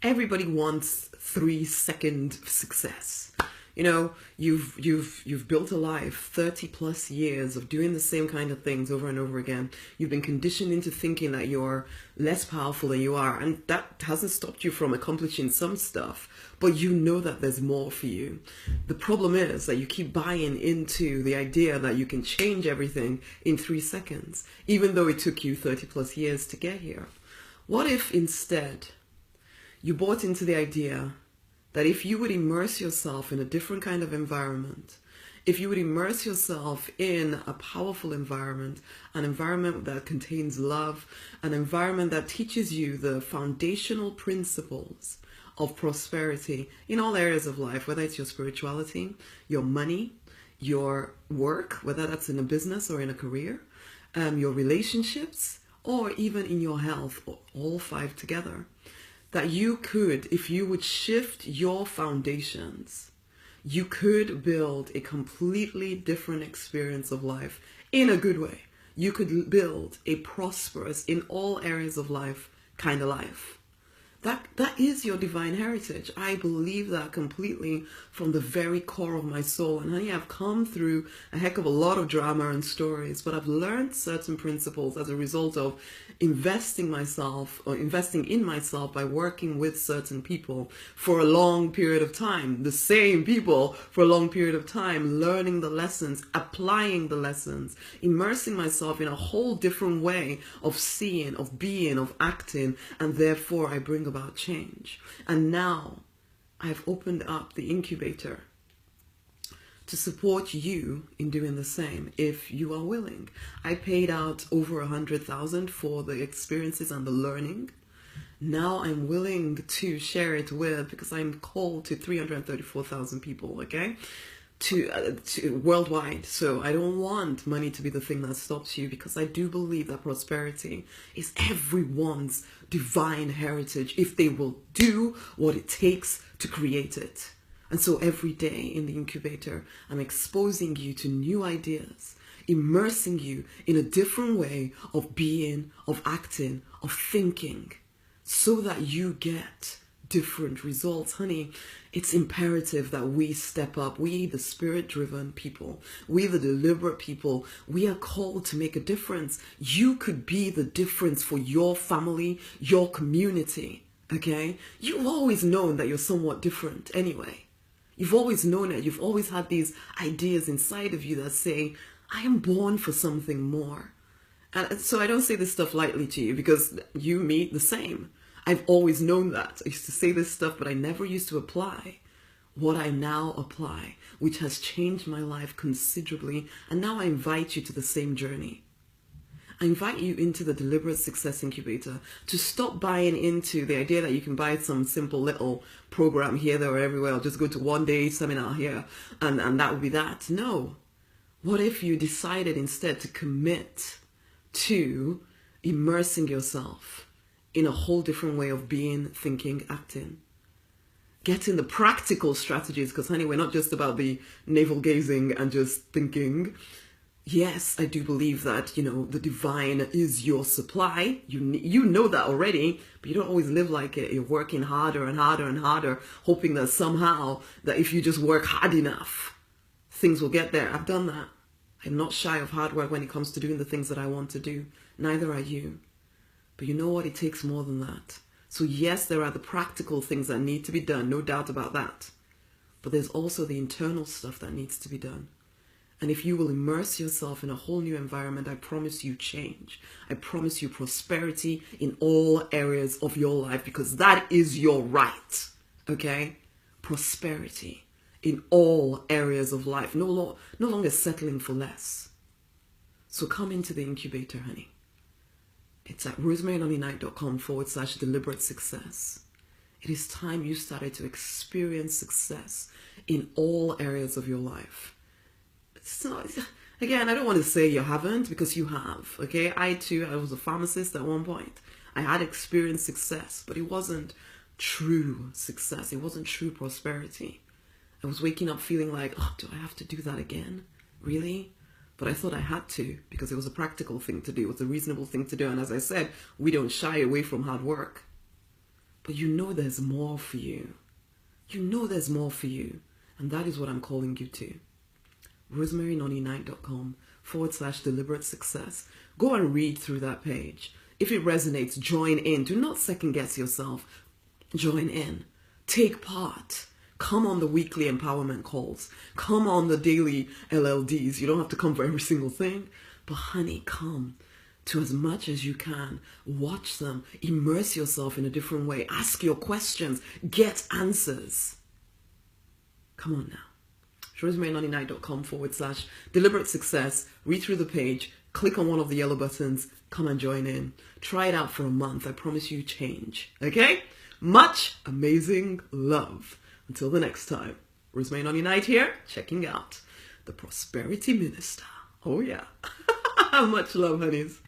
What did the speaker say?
Everybody wants 3-second success. You know, you've built a life, 30 plus years of doing the same kind of things over and over again. You've been conditioned into thinking that you're less powerful than you are, and that hasn't stopped you from accomplishing some stuff, but you know that there's more for you. The problem is that you keep buying into the idea that you can change everything in 3 seconds, even though it took you 30 plus years to get here. What if instead you bought into the idea that if you would immerse yourself in a different kind of environment, if you would immerse yourself in a powerful environment, an environment that contains love, an environment that teaches you the foundational principles of prosperity in all areas of life, whether it's your spirituality, your money, your work, whether that's in a business or in a career, your relationships, or even in your health, all five together, that you could, if you would shift your foundations, you could build a completely different experience of life in a good way. You could build a prosperous, in all areas of life, kind of life. That is your divine heritage. I believe that completely from the very core of my soul. And honey, I've come through a heck of a lot of drama and stories, but I've learned certain principles as a result of investing in myself by working with certain people for a long period of time. The same people for a long period of time, learning the lessons, applying the lessons, immersing myself in a whole different way of seeing, of being, of acting, and therefore I bring about change. And now I've opened up the incubator to support you in doing the same if you are willing. I paid out over 100,000 for the experiences and the learning. Now I'm willing to share it with, because I'm called to 334,000 people, okay? To worldwide. So I don't want money to be the thing that stops you, because I do believe that prosperity is everyone's divine heritage if they will do what it takes to create it. And so every day in the incubator, I'm exposing you to new ideas, immersing you in a different way of being, of acting, of thinking, so that you get different results. Honey, it's imperative that we step up. We, the spirit-driven people, we, the deliberate people, we are called to make a difference. You could be the difference for your family, your community, okay? You've always known that you're somewhat different anyway. You've always known it. You've always had these ideas inside of you that say, I am born for something more. And so I don't say this stuff lightly to you, because you, me, the same. I've always known that. I used to say this stuff, but I never used to apply what I now apply, which has changed my life considerably. And now I invite you to the same journey. I invite you into the Deliberate Success Incubator to stop buying into the idea that you can buy some simple little program here, there, or everywhere, or just go to one day seminar here, and that would be that. No. What if you decided instead to commit to immersing yourself in a whole different way of being, thinking, acting? Getting the practical strategies, because honey, we're not just about the navel gazing and just thinking. Yes, I do believe that, the divine is your supply. You know that already, but you don't always live like it. You're working harder and harder and harder, hoping that somehow, that if you just work hard enough, things will get there. I've done that. I'm not shy of hard work when it comes to doing the things that I want to do. Neither are you. But you know what? It takes more than that. So yes, there are the practical things that need to be done, no doubt about that. But there's also the internal stuff that needs to be done. And if you will immerse yourself in a whole new environment, I promise you change. I promise you prosperity in all areas of your life, because that is your right, okay? Prosperity in all areas of life, no longer settling for less. So come into the incubator, honey. It's at rosemarynonnynight.com/deliberate success. It is time you started to experience success in all areas of your life. So, again, I don't want to say you haven't, because you have, okay? I was a pharmacist at one point. I had experienced success, but it wasn't true success. It wasn't true prosperity. I was waking up feeling like, oh, do I have to do that again? Really? But I thought I had to, because it was a practical thing to do. It was a reasonable thing to do. And as I said, we don't shy away from hard work. but you know there's more for you. You know there's more for you. And that is what I'm calling you to. RosemaryNoniKnight.com/deliberate success. Go and read through that page. If it resonates, join in. Do not second guess yourself. Join in. Take part. Come on the weekly empowerment calls. Come on the daily LLDs. You don't have to come for every single thing. But honey, come to as much as you can. Watch them. Immerse yourself in a different way. Ask your questions. Get answers. Come on now. RosemaryNoniKnight.com/deliberate success. Read through the page. Click on one of the yellow buttons. Come and join in. Try it out for a month. I promise you change. Okay? Much amazing love. Until the next time. Rosemary Noni Knight here, checking out the Prosperity Minister. Oh yeah. Much love, honeys.